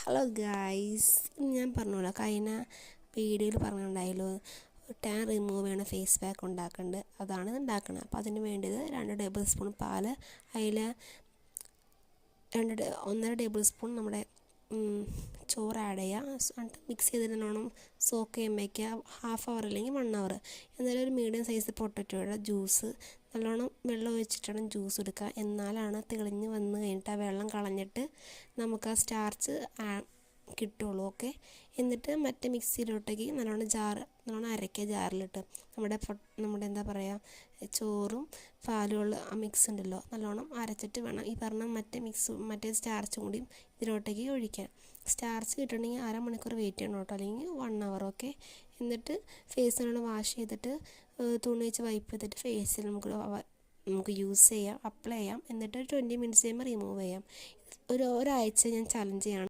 Hello guys, ഞാൻ പറഞ്ഞല്ലോ കഴിഞ്ഞ വീഡിയോയിൽ പറഞ്ഞിട്ടുണ്ടായല്ലോ ടാൻ റിമൂവ് ചെയ്യണ ഫേസ് പാക്ക് ഉണ്ടാക്കുന്നുണ്ട്. അതാണ് ഉണ്ടാക്കുന്നത്. അപ്പോൾ അതിന് വേണ്ടത് 2 ടേബിൾ സ്പൂൺ പാല്, അതിൽ 1.5 ടേബിൾ സ്പൂൺ നമ്മുടെ ചോറ് ആഡ് ചെയ്യുക. എന്നിട്ട് മിക്സ് ചെയ്തിട്ട് നല്ലോണം സോക്ക് ചെയ്യാൻ വയ്ക്കുക. ഹാഫ് അവർ അല്ലെങ്കിൽ 1 അവർ. എന്നാലും ഒരു മീഡിയം സൈസ് പൊട്ടറ്റോയുടെ ജ്യൂസ് നല്ലോണം വെള്ളം ഒഴിച്ചിട്ടാണ് ജ്യൂസ് എടുക്കുക. എന്നാലാണ് തെളിഞ്ഞ് വന്ന് കഴിഞ്ഞിട്ട് ആ വെള്ളം കളഞ്ഞിട്ട് നമുക്ക് ആ സ്റ്റാർച്ച് കിട്ടുള്ളൂ. ഓക്കെ, എന്നിട്ട് മറ്റേ മിക്സിയിലോട്ടേക്ക് നല്ലോണം അരയ്ക്കുക. ജാറിലിട്ട് നമ്മുടെ എന്താ പറയുക, ചോറും പാലുള്ള ആ മിക്സ് ഉണ്ടല്ലോ, നല്ലോണം അരച്ചിട്ട് വേണം ഈ പറഞ്ഞ മറ്റേ സ്റ്റാർച്ചും കൂടി ഇതിലോട്ടേക്ക് ഒഴിക്കാൻ. സ്റ്റാർച്ച് കിട്ടണമെങ്കിൽ 1/2 മണിക്കൂർ വെയിറ്റ് ചെയ്യണം കേട്ടോ, അല്ലെങ്കിൽ 1 അവർ. ഓക്കെ, എന്നിട്ട് ഫേസ് നല്ലോണം വാഷ് ചെയ്തിട്ട് തുണി വെച്ച് വൈപ്പ് ചെയ്തിട്ട് ഫേസിൽ നമുക്ക് യൂസ് ചെയ്യാം, അപ്ലൈ ചെയ്യാം. എന്നിട്ട് 20 മിനിറ്റ്സ് കഴിയുമ്പോൾ റിമൂവ് ചെയ്യാം. ഒരാഴ്ച ഞാൻ ചലഞ്ച് ചെയ്യാണ്.